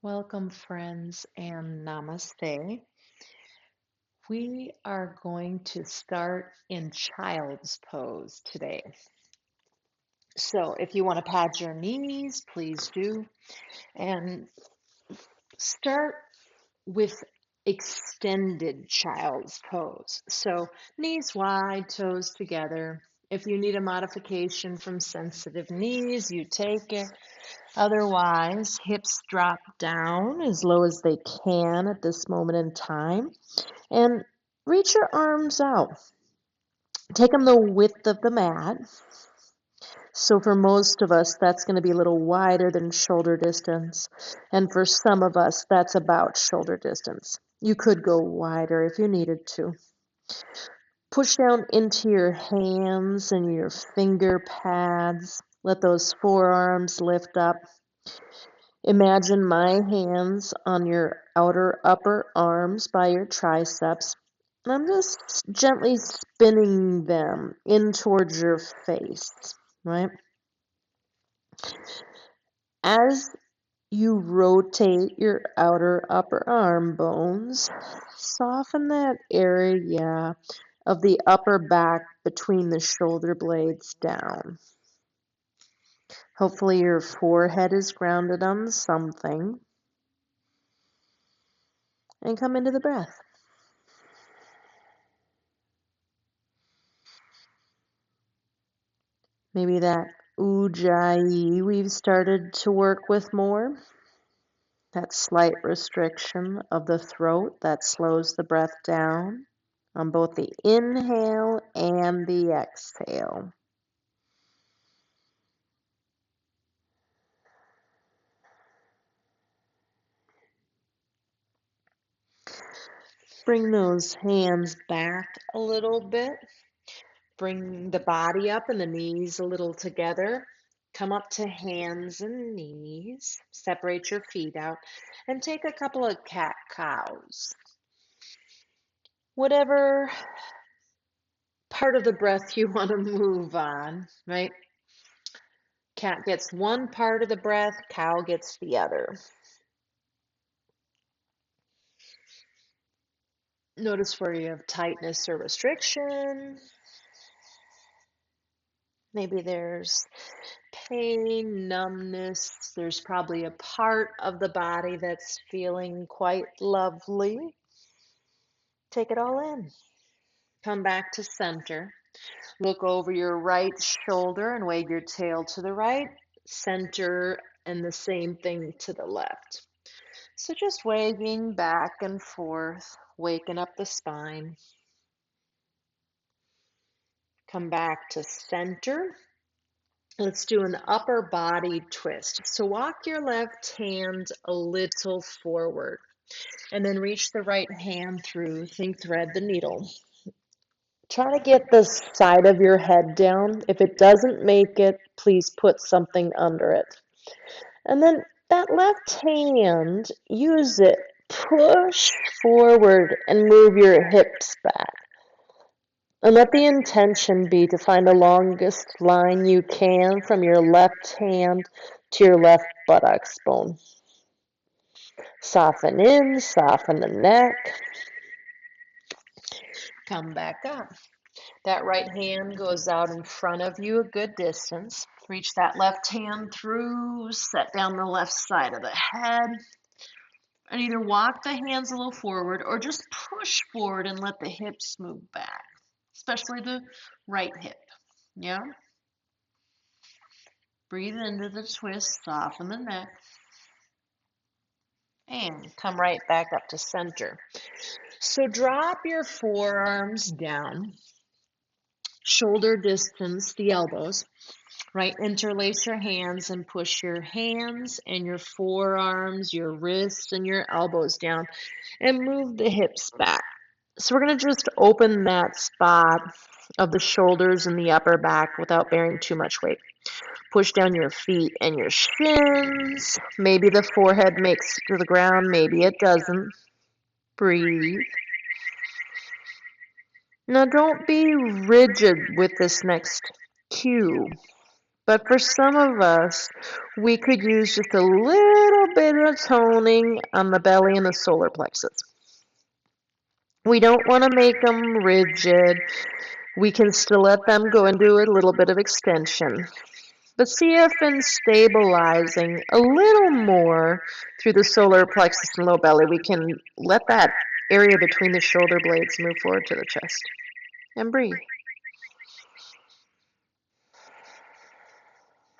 Welcome, friends, and namaste. We are going to start in child's pose today. So, if you want to pad your knees, please do. And start with extended child's pose. So, knees wide, toes together. If you need a modification from sensitive knees, you take it. Otherwise, hips drop down as low as they can at this moment in time. And reach your arms out. Take them the width of the mat. So for most of us, that's going to be a little wider than shoulder distance. And for some of us, that's about shoulder distance. You could go wider if you needed to. Push down into your hands and your finger pads. Let those forearms lift up. Imagine my hands on your outer upper arms by your triceps. And I'm just gently spinning them in towards your face, right? As you rotate your outer upper arm bones, soften that area of the upper back between the shoulder blades down. Hopefully your forehead is grounded on something. And come into the breath. Maybe that ujjayi we've started to work with more. That slight restriction of the throat that slows the breath down on both the inhale and the exhale. Bring those hands back a little bit. Bring the body up and the knees a little together. Come up to hands and knees. Separate your feet out and take a couple of cat-cows. Whatever part of the breath you want to move on, right? Cat gets one part of the breath, cow gets the other. Notice where you have tightness or restriction. Maybe there's pain, numbness. There's probably a part of the body that's feeling quite lovely. Take it all in. Come back to center. Look over your right shoulder and wave your tail to the right. Center and the same thing to the left. So just wagging back and forth, waking up the spine. Come back to center. Let's do an upper body twist. So walk your left hand a little forward and then reach the right hand through. Think thread the needle. Try to get the side of your head down. If it doesn't make it, please put something under it. And then that left hand, use it. Push forward and move your hips back. And let the intention be to find the longest line you can from your left hand to your left buttocks bone. Soften in, soften the neck. Come back up. That right hand goes out in front of you a good distance. Reach that left hand through, set down the left side of the head. And either walk the hands a little forward or just push forward and let the hips move back, especially the right hip. Yeah? Breathe into the twist, soften the neck, and come right back up to center. So drop your forearms down, shoulder distance the elbows, right? Interlace your hands and push your hands and your forearms, your wrists, and your elbows down, and move the hips back. So we're going to just open that spot of the shoulders and the upper back without bearing too much weight. Push down your feet and your shins. Maybe the forehead makes it to the ground, maybe it doesn't. Breathe. Now don't be rigid with this next cue, But for some of us, we could use just a little bit of toning on the belly and the solar plexus. We don't want to make them rigid. We can still let them go into a little bit of extension. But see if in stabilizing a little more through the solar plexus and low belly, we can let that area between the shoulder blades move forward to the chest. And breathe.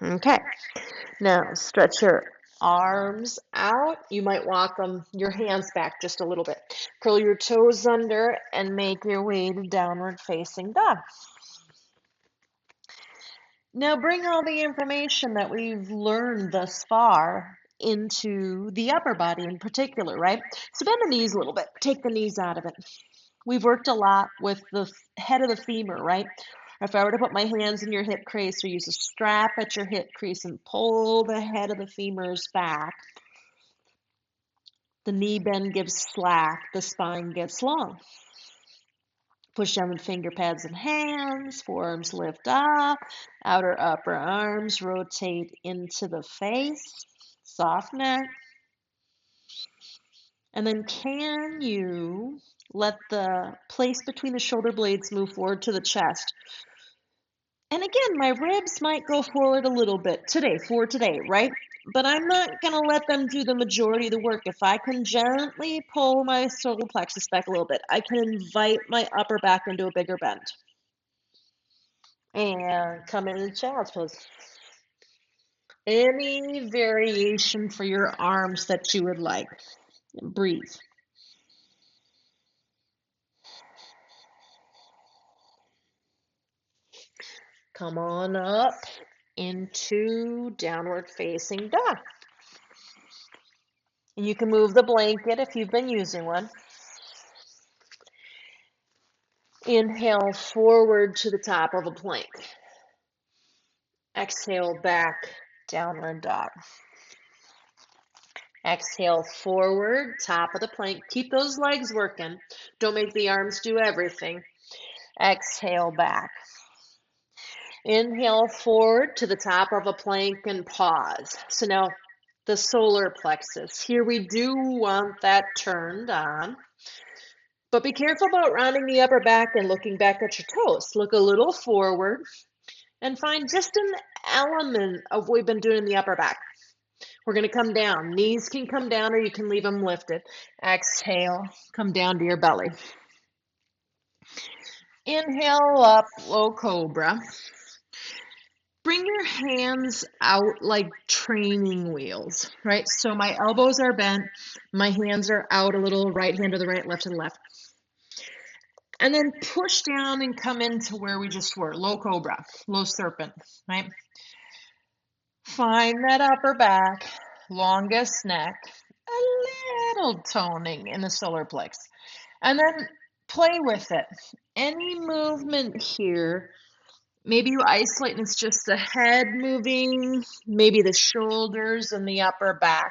Okay. Now stretch your arms out. You might walk your hands back just a little bit. Curl your toes under and make your way to downward facing dog. Now bring all the information that we've learned thus far into the upper body in particular, right? So bend the knees a little bit. Take the knees out of it. We've worked a lot with the head of the femur, right? If I were to put my hands in your hip crease or use a strap at your hip crease and pull the head of the femurs back, the knee bend gives slack, the spine gets long. Push down with finger pads and hands, forearms lift up, outer upper arms rotate into the face, soft neck. And then can you let the place between the shoulder blades move forward to the chest? And again, my ribs might go forward a little bit today, right? But I'm not going to let them do the majority of the work. If I can gently pull my solar plexus back a little bit, I can invite my upper back into a bigger bend. And come into child's pose. Any variation for your arms that you would like. And breathe. Come on up into downward facing dog. And you can move the blanket if you've been using one. Inhale forward to the top of a plank. Exhale back, downward dog. Exhale forward, top of the plank. Keep those legs working. Don't make the arms do everything. Exhale back. Inhale forward to the top of a plank and pause. So now the solar plexus. Here we do want that turned on. But be careful about rounding the upper back and looking back at your toes. Look a little forward and find just an element of what we've been doing in the upper back. We're going to come down. Knees can come down or you can leave them lifted. Exhale, come down to your belly. Inhale up, low cobra. Bring your hands out like training wheels, right? So my elbows are bent, my hands are out a little, right hand to the right, left to the left. And then push down and come into where we just were, low cobra, low serpent, right? Find that upper back, longest neck, a little toning in the solar plex. And then play with it. Any movement here, maybe you isolate and it's just the head moving, maybe the shoulders and the upper back.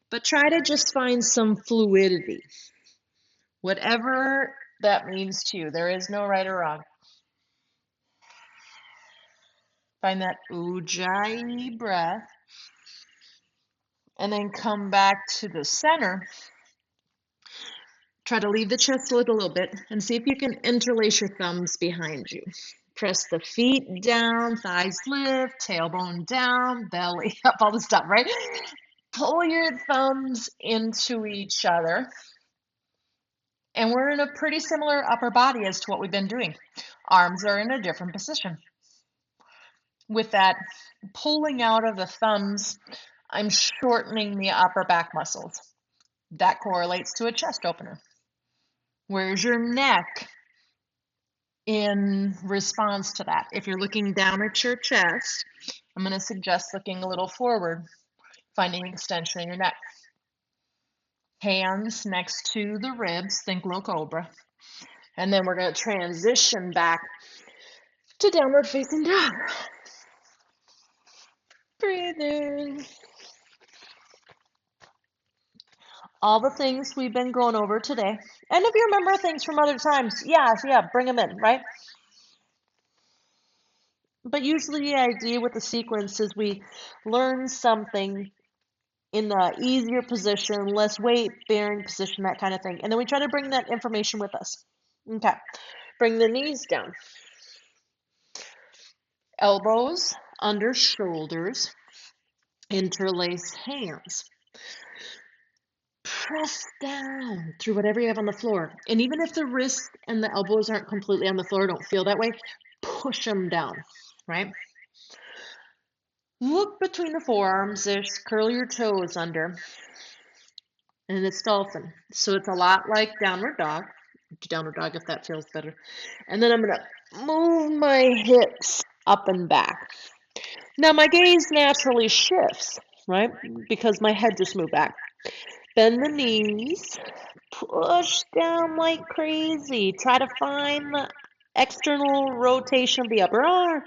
But try to just find some fluidity. Whatever that means to you. There is no right or wrong. Find that ujjayi breath. And then come back to the center. Try to leave the chest a little bit and see if you can interlace your thumbs behind you. Press the feet down, thighs lift, tailbone down, belly up, all the stuff, right? Pull your thumbs into each other. And we're in a pretty similar upper body as to what we've been doing. Arms are in a different position. With that pulling out of the thumbs, I'm shortening the upper back muscles. That correlates to a chest opener. Where's your neck in response to that? If you're looking down at your chest, I'm going to suggest looking a little forward, finding extension in your neck. Hands next to the ribs, think low cobra. And then we're going to transition back to downward facing dog. Breathe in. All the things we've been going over today. And if you remember things from other times, yeah, bring them in, right? But usually the idea with the sequence is we learn something in the easier position, less weight bearing position, that kind of thing. And then we try to bring that information with us. Okay. Bring the knees down. Elbows under shoulders. Interlace hands. Press down through whatever you have on the floor. And even if the wrists and the elbows aren't completely on the floor, don't feel that way, push them down, right? Look between the forearms-ish, curl your toes under, and it's dolphin. So it's a lot like downward dog if that feels better. And then I'm going to move my hips up and back. Now my gaze naturally shifts, right? Because my head just moved back. Bend the knees, push down like crazy. Try to find the external rotation of the upper arm.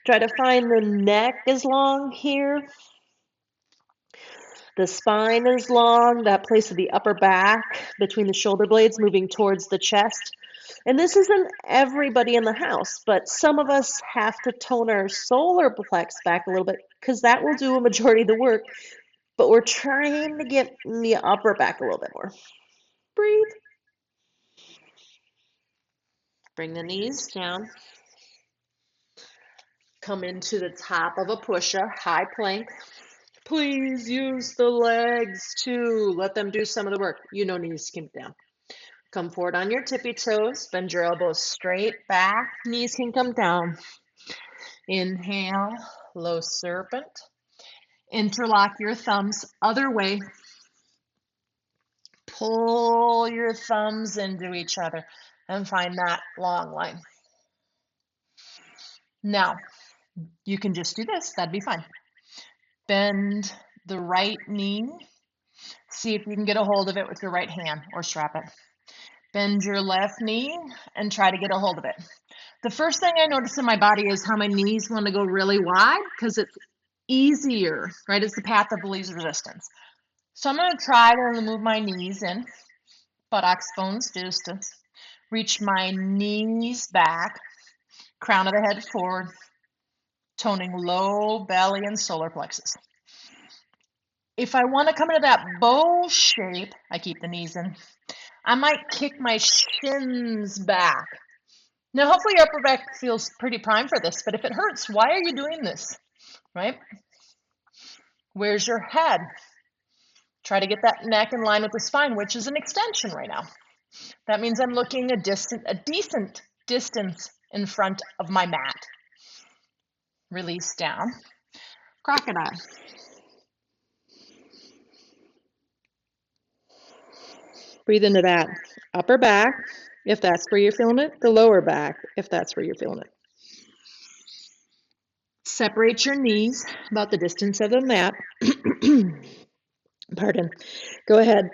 Try to find the neck is long here. The spine is long, that place of the upper back between the shoulder blades moving towards the chest. And this isn't everybody in the house, but some of us have to tone our solar plex back a little bit because that will do a majority of the work. But we're trying to get the upper back a little bit more. Breathe. Bring the knees down. Come into the top of a push-up, high plank. Please use the legs too. Let them do some of the work. You know, knees can come down. Come forward on your tippy toes. Bend your elbows straight back. Knees can come down. Inhale, low serpent. Interlock your thumbs other way. Pull your thumbs into each other and find that long line. Now, you can just do this. That'd be fine. Bend the right knee. See if you can get a hold of it with your right hand or strap it. Bend your left knee and try to get a hold of it. The first thing I notice in my body is how my knees want to go really wide because it's easier, right? It's the path of least resistance. So I'm going to try to move my knees in, buttocks, bones distance. Reach my knees back, crown of the head forward, toning low belly and solar plexus. If I want to come into that bow shape, I keep the knees in. I might kick my shins back. Now, hopefully your upper back feels pretty prime for this, but if it hurts, why are you doing this, right? Where's your head? Try to get that neck in line with the spine, which is an extension right now. That means I'm looking a decent distance in front of my mat. Release down. Crocodile. Breathe into that upper back, if that's where you're feeling it, the lower back, if that's where you're feeling it. Separate your knees about the distance of the mat. Pardon. Go ahead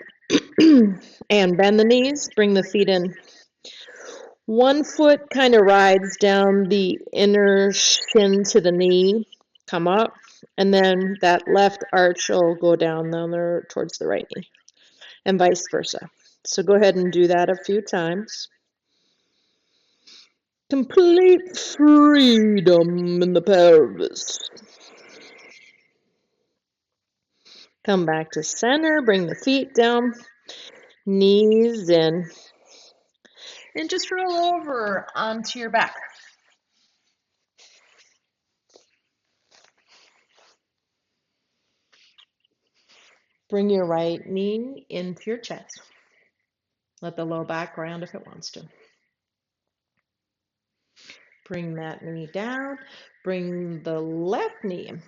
and bend the knees, bring the feet in. One foot kind of rides down the inner shin to the knee, come up, and then that left arch will go down there towards the right knee, and vice versa. So go ahead and do that a few times. Complete freedom in the pelvis. Come back to center, bring the feet down, knees in, and just roll over onto your back. Bring your right knee into your chest. Let the low back ground if it wants to. Bring that knee down. Bring the left knee in.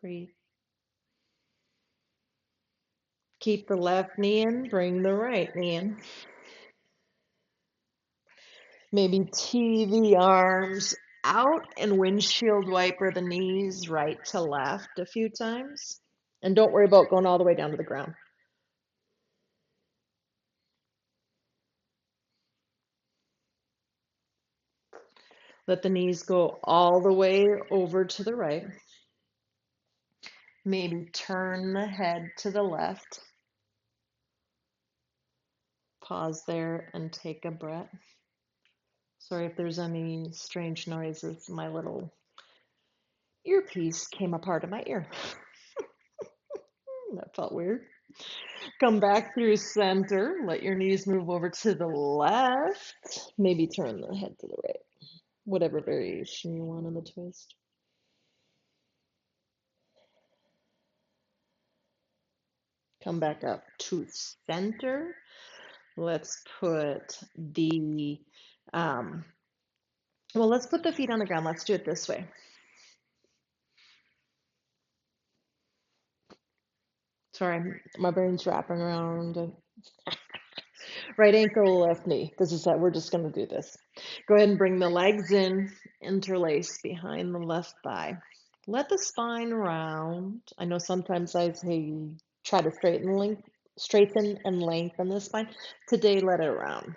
Breathe. Keep the left knee in. Bring the right knee in. Maybe TV arms out and windshield wiper the knees right to left a few times. And don't worry about going all the way down to the ground. Let the knees go all the way over to the right. Maybe turn the head to the left. Pause there and take a breath. Sorry if there's any strange noises. My little earpiece came apart of my ear. That felt weird. Come back through center. Let your knees move over to the left. Maybe turn the head to the right. Whatever variation you want on the twist. Come back up to center. Let's put the, let's put the feet on the ground. Let's do it this way. Sorry, my brain's wrapping around. Right ankle, left knee. This is how we're just going to do this. Go ahead and bring the legs in, interlace behind the left thigh. Let the spine round. I know sometimes I say try to straighten and lengthen the spine. Today, let it round.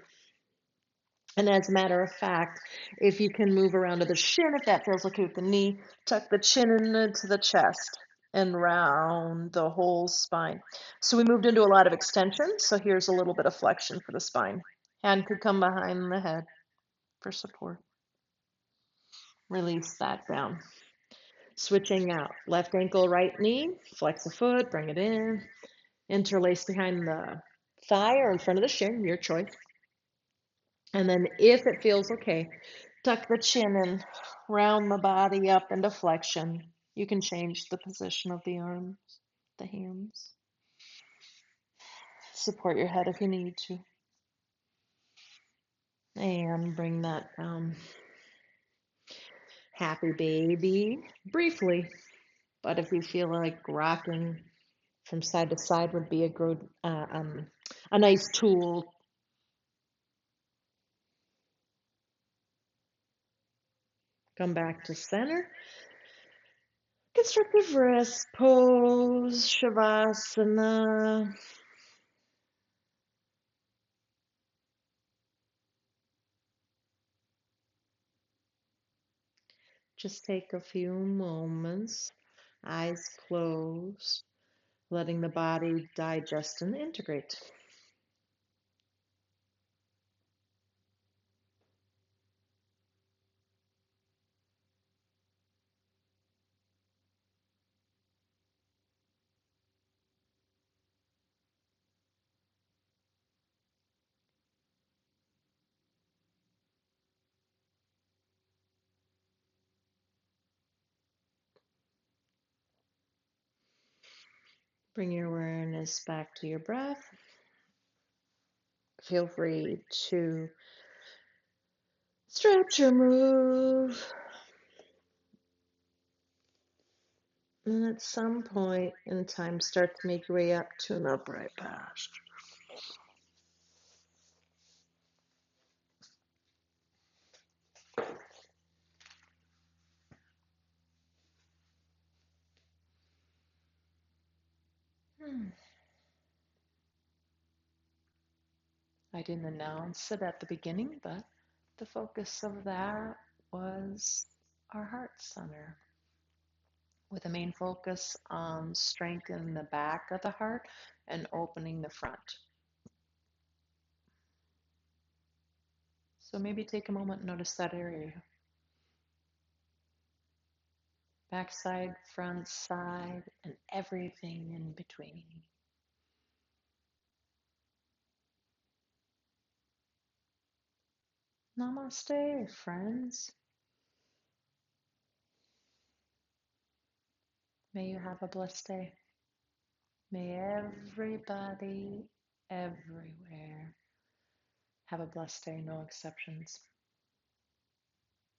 And as a matter of fact, if you can move around to the shin, if that feels okay with the knee, tuck the chin into the chest and round the whole spine. So we moved into a lot of extension. So here's a little bit of flexion for the spine. Hand could come behind the head for support. Release that down. Switching out. Left ankle, right knee. Flex the foot, bring it in. Interlace behind the thigh or in front of the shin, your choice. And then if it feels okay, tuck the chin and round the body up into flexion. You can change the position of the arms, the hands. Support your head if you need to. And bring that down. Happy baby, briefly. But if you feel like rocking from side to side would be a nice tool. Come back to center. Constructive rest pose, Shavasana. Just take a few moments, eyes closed, letting the body digest and integrate. Bring your awareness back to your breath. Feel free to stretch or move. And at some point in time, start to make your way up to an upright posture. I didn't announce it at the beginning, but the focus of that was our heart center, with a main focus on strengthening the back of the heart and opening the front. So maybe take a moment and notice that area. Back side, front side, and everything in between. Namaste, friends. May you have a blessed day. May everybody, everywhere, have a blessed day, no exceptions.